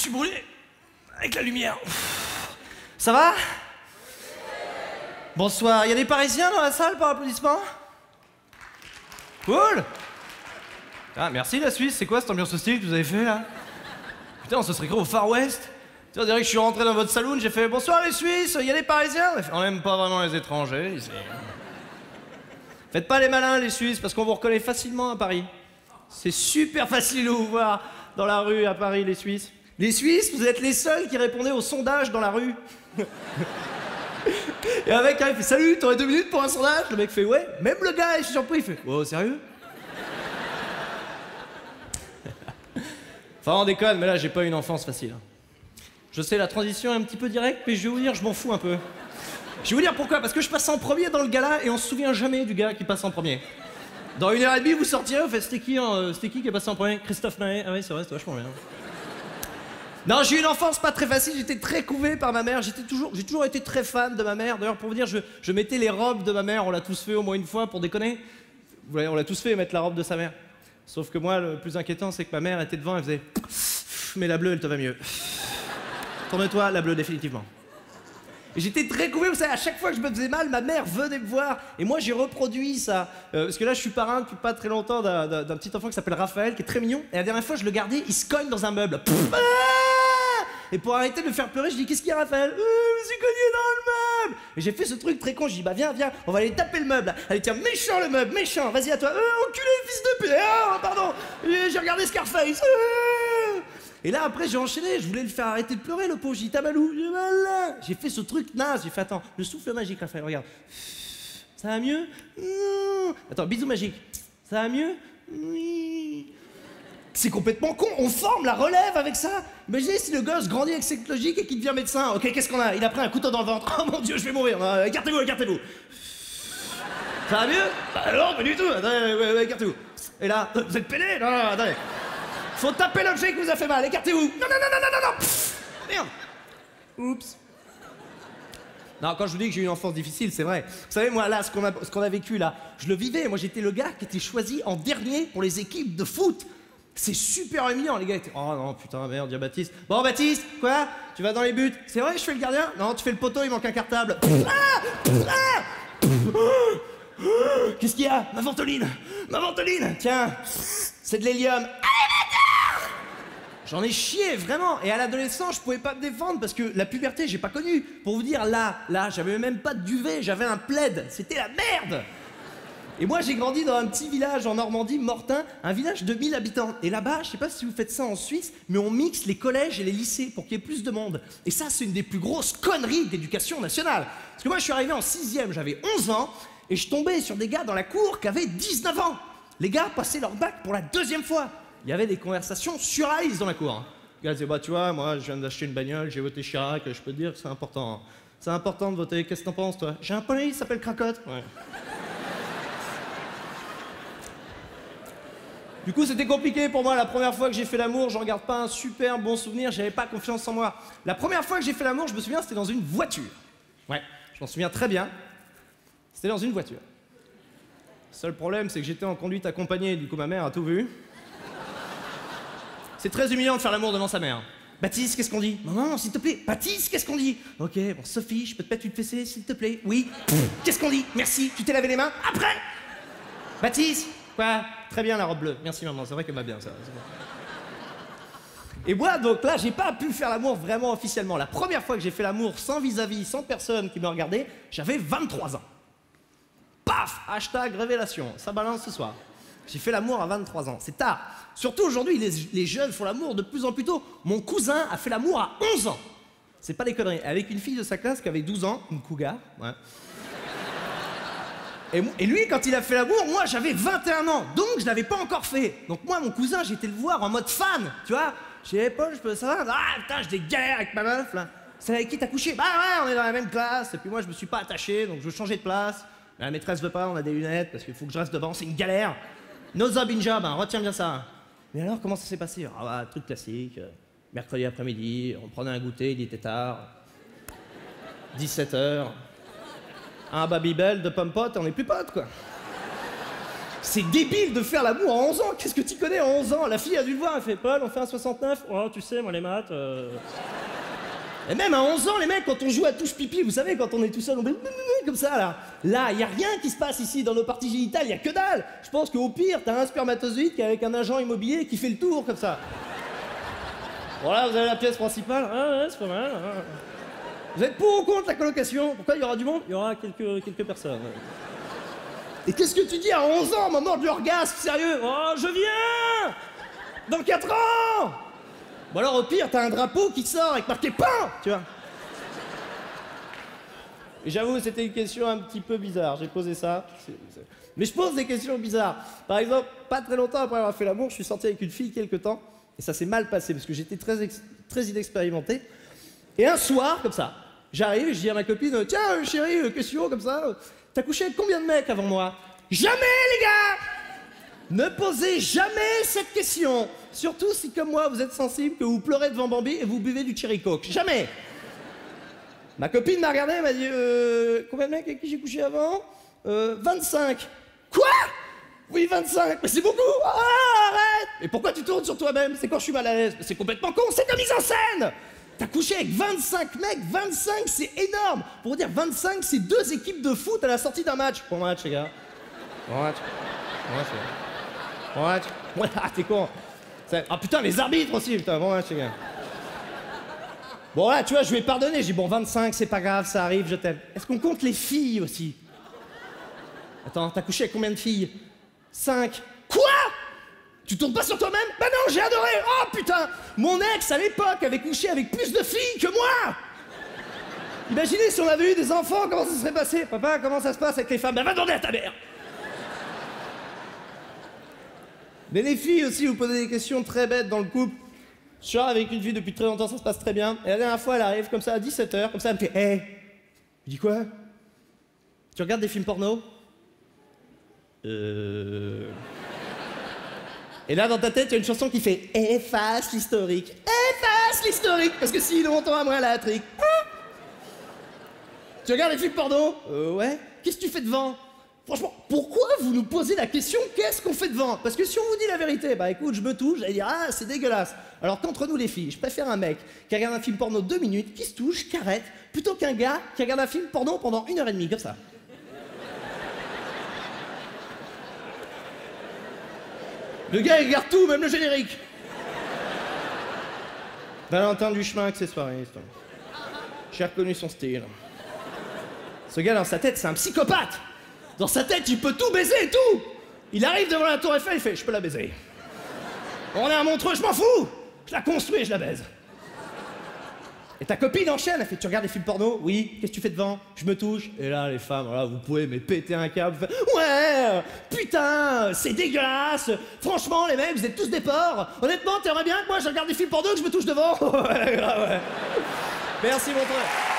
suis brûlé avec la lumière. Ça va? Bonsoir. Il y a des Parisiens dans la salle par applaudissement? Cool. Ah, merci la Suisse. C'est quoi cette ambiance hostile que vous avez fait là? Putain, on se serait cru au Far West. Tu vois, on dirait que je suis rentré dans votre saloon, j'ai fait bonsoir les Suisses, il y a des Parisiens? On n'aime pas vraiment les étrangers ici. Faites pas les malins les Suisses, parce qu'on vous reconnaît facilement à Paris. C'est super facile de vous voir dans la rue à Paris, les Suisses. Les Suisses, vous êtes les seuls qui répondaient aux sondages dans la rue. Et un mec il fait salut, t'aurais 2 minutes pour un sondage? Le mec fait ouais, même le gars, je suis surpris, il fait oh sérieux? Enfin on déconne, mais là j'ai pas une enfance facile. Je sais, la transition est un petit peu directe, mais je vais vous dire, je m'en fous un peu. Je vais vous dire pourquoi, parce que je passe en premier dans le gala et on se souvient jamais du gars qui passe en premier. Dans 1h30, vous sortirez, vous faites c'était qui est passé en premier? Christophe Naé. Ah oui, c'est vrai, c'était vachement bien. Non, j'ai eu une enfance pas très facile, j'étais très couvé par ma mère, j'ai toujours été très fan de ma mère. D'ailleurs, pour vous dire, je mettais les robes de ma mère, on l'a tous fait au moins une fois pour déconner. Vous voyez, on l'a tous fait mettre la robe de sa mère. Sauf que moi, le plus inquiétant, c'est que ma mère était devant, elle faisait mais la bleue, elle te va mieux. Tourne-toi, la bleue, définitivement. Et j'étais très couvé, vous savez, à chaque fois que je me faisais mal, ma mère venait me voir. Et moi, j'ai reproduit ça. Parce que là, je suis parrain depuis pas très longtemps d'un petit enfant qui s'appelle Raphaël, qui est très mignon. Et la dernière fois, je le gardais, il se cogne dans un meuble. Et pour arrêter de me faire pleurer, je dis qu'est-ce qu'il y a, Raphaël? Je me suis cogné dans le meuble. Et j'ai fait ce truc très con, je dis bah viens, on va aller taper le meuble. Allez tiens, méchant le meuble, méchant, vas-y à toi. Enculé, fils de pute. Pardon, j'ai regardé Scarface. Et là après j'ai enchaîné, je voulais le faire arrêter de pleurer le pauvre, j'ai dit Tabalou, j'ai fait ce truc naze, j'ai fait attends, le souffle magique Raphaël, regarde. Ça va mieux? Non. Attends, bisou magique. Ça va mieux? Oui. C'est complètement con, on forme la relève avec ça. Imaginez si le gosse grandit avec cette logique et qu'il devient médecin. Ok, qu'est-ce qu'on a? Il a pris un couteau dans le ventre. Oh mon Dieu, je vais mourir. Écartez-vous, écartez-vous. Ça va mieux? Bah non, pas du tout. Attendez, ouais, écartez-vous. Et là, vous êtes pédé? Non, attendez. Faut taper l'objet qui vous a fait mal, écartez-vous. Non. Merde. Oups. Non, quand je vous dis que j'ai eu une enfance difficile, c'est vrai. Vous savez, moi, là, ce qu'on a vécu, là, je le vivais. Moi, j'étais le gars qui était choisi en dernier pour les équipes de foot. C'est super humiliant, les gars étaient... Oh non, putain, merde, il y a Baptiste. Bon, Baptiste, quoi? Tu vas dans les buts? C'est vrai, je fais le gardien? Non, tu fais le poteau, il manque un cartable. Qu'est-ce qu'il y a? Ma ventoline! Tiens, c'est de l'hélium. J'en ai chié, vraiment. Et à l'adolescence, je pouvais pas me défendre parce que la puberté, j'ai pas connu. Pour vous dire, là, j'avais même pas de duvet, j'avais un plaid. C'était la merde. Et moi, j'ai grandi dans un petit village en Normandie, Mortain, un village de 1000 habitants. Et là-bas, je sais pas si vous faites ça en Suisse, mais on mixe les collèges et les lycées pour qu'il y ait plus de monde. Et ça, c'est une des plus grosses conneries de l'éducation nationale. Parce que moi, je suis arrivé en 6e, j'avais 11 ans, et je tombais sur des gars dans la cour qui avaient 19 ans. Les gars passaient leur bac pour la 2e fois. Il y avait des conversations sur Ice dans la cour. Les gars disaient, bah tu vois, moi, je viens d'acheter une bagnole, j'ai voté Chirac, je peux te dire que c'est important. C'est important de voter, qu'est-ce que t'en penses, toi? J'ai un poney, il s'appelle Cracotte. Ouais. Du coup, c'était compliqué pour moi. La première fois que j'ai fait l'amour, je regarde pas un super bon souvenir, j'avais pas confiance en moi. La première fois que j'ai fait l'amour, je me souviens, c'était dans une voiture. Ouais, je m'en souviens très bien. C'était dans une voiture. Le seul problème, c'est que j'étais en conduite accompagnée, du coup ma mère a tout vu. C'est très humiliant de faire l'amour devant sa mère. Baptiste, qu'est-ce qu'on dit? Maman, s'il te plaît. Baptiste, qu'est-ce qu'on dit? Ok, bon, Sophie, je peux te mettre une fessée, s'il te plaît? Oui. Qu'est-ce qu'on dit? Merci, tu t'es lavé les mains? Après? Baptiste? Quoi? Très bien la robe bleue. Merci maman, c'est vrai qu'elle m'a bien ça. Et moi, donc là, j'ai pas pu faire l'amour vraiment officiellement. La première fois que j'ai fait l'amour sans vis-à-vis, sans personne qui me regardait, j'avais 23 ans. Paf! Hashtag révélation. Ça balance ce soir. J'ai fait l'amour à 23 ans. C'est tard. Surtout aujourd'hui, les jeunes font l'amour de plus en plus tôt. Mon cousin a fait l'amour à 11 ans. C'est pas des conneries. Avec une fille de sa classe qui avait 12 ans, une cougar. Ouais. Et lui, quand il a fait l'amour, moi, j'avais 21 ans. Donc, je l'avais pas encore fait. Donc, moi, mon cousin, j'étais le voir en mode fan. Tu vois? J'ai dit, hey, Paul, je peux savoir? Ah, putain, j'ai des galères avec ma meuf, là. C'est avec qui t'as couché? Bah ouais, on est dans la même classe. Et puis moi, je me suis pas attaché, donc je veux changer de place. La maîtresse veut pas, on a des lunettes, parce qu'il faut que je reste devant, c'est une galère. No job in job, hein, retiens bien ça. Mais alors, comment ça s'est passé? Ah bah, truc classique. Mercredi après-midi, on prenait un goûter, il était tard. 17h. Un Babybel de pommes potes, on est plus potes, quoi. C'est débile de faire l'amour à 11 ans. Qu'est-ce que tu connais à 11 ans? La fille a dû le voir, elle fait Paul, on fait un 69. Oh, tu sais, moi les maths. Et même à 11 ans, les mecs, quand on joue à touche pipi, vous savez, quand on est tout seul, on fait comme ça, là. Là, il n'y a rien qui se passe ici dans nos parties génitales, il n'y a que dalle. Je pense qu'au pire, t'as un spermatozoïde qui est avec un agent immobilier qui fait le tour, comme ça. Voilà, vous avez la pièce principale. Ah ouais, c'est pas mal. Ah. Vous êtes pour ou contre la colocation? Pourquoi il y aura du monde? Il y aura quelques personnes. Et qu'est-ce que tu dis à 11 ans, moment de l'orgasme, sérieux? Oh, je viens dans 4 ans. Bon alors au pire, t'as un drapeau qui sort avec marqué PAN, tu vois. Et j'avoue, c'était une question un petit peu bizarre, j'ai posé ça. Mais je pose des questions bizarres. Par exemple, pas très longtemps après avoir fait l'amour, je suis sorti avec une fille quelque temps, et ça s'est mal passé, parce que j'étais très inexpérimenté. Et un soir, comme ça, j'arrive et je dis à ma copine, tiens chérie, question comme ça, t'as couché avec combien de mecs avant moi? Jamais les gars! Ne posez jamais cette question. Surtout si, comme moi, vous êtes sensible, que vous pleurez devant Bambi et vous buvez du cherry coke. Jamais. Ma copine m'a regardé, elle m'a dit combien de mecs avec qui j'ai couché avant? 25. Quoi? Oui, 25. Mais c'est beaucoup. Ah, arrête. Et pourquoi tu tournes sur toi-même? C'est quand je suis mal à l'aise. C'est complètement con, c'est de mise en scène. T'as couché avec 25 mecs, 25 c'est énorme. Pour vous dire, 25 c'est 2 équipes de foot à la sortie d'un match. Bon match les gars. Bon match. Bon match les gars. Bon match. Ouais, ah t'es con. Ah putain, les arbitres aussi, putain, bon match les gars. Bon là, tu vois, je lui ai pardonné, j'ai dit bon 25 c'est pas grave, ça arrive, je t'aime. Est-ce qu'on compte les filles aussi? Attends, t'as couché avec combien de filles? 5. Quoi? Tu tournes pas sur toi-même? Bah non, j'ai adoré. Oh putain, mon ex à l'époque avait couché avec plus de filles que moi. Imaginez si on avait eu des enfants, comment ça serait passé? Papa, comment ça se passe avec les femmes? Bah va demander à ta mère. Mais les filles aussi, vous posez des questions très bêtes dans le couple. Je suis avec une fille depuis très longtemps, ça se passe très bien. Et la dernière fois, elle arrive comme ça à 17h, comme ça, elle me fait « Hey !» Je dis quoi? Tu regardes des films porno? Et là, dans ta tête, il y a une chanson qui fait « Efface l'historique, efface l'historique !» Parce que sinon, on tombe à moi la trique. Tu regardes des films porno? Ouais. Qu'est-ce que tu fais devant? Franchement, pourquoi vous nous posez la question qu'est-ce qu'on fait devant? Parce que si on vous dit la vérité, bah écoute, je me touche, j'allais dire ah c'est dégueulasse. Alors qu'entre nous les filles, je préfère un mec qui regarde un film porno 2 minutes, qui se touche, qui arrête, plutôt qu'un gars qui regarde un film porno pendant 1h30, comme ça. Le gars il regarde tout, même le générique. Valentin Duchemin, accessoiriste. J'ai reconnu son style. Ce gars dans sa tête, c'est un psychopathe. Dans sa tête, il peut tout baiser et tout. Il arrive devant la tour Eiffel, il fait « Je peux la baiser. » On est à Montreux, je m'en fous. Je la construis et je la baise. Et ta copine enchaîne, elle fait « Tu regardes des films porno? Oui. Qu'est-ce que tu fais devant? Je me touche. » Et là, les femmes, voilà, vous pouvez mais péter un câble. Vous faites « Ouais, putain, c'est dégueulasse. Franchement, les mecs, vous êtes tous des porcs. Honnêtement, t'aimerais bien que moi je regarde des films porno et que je me touche devant? » Ouais, grave, ouais. Merci, Montreux.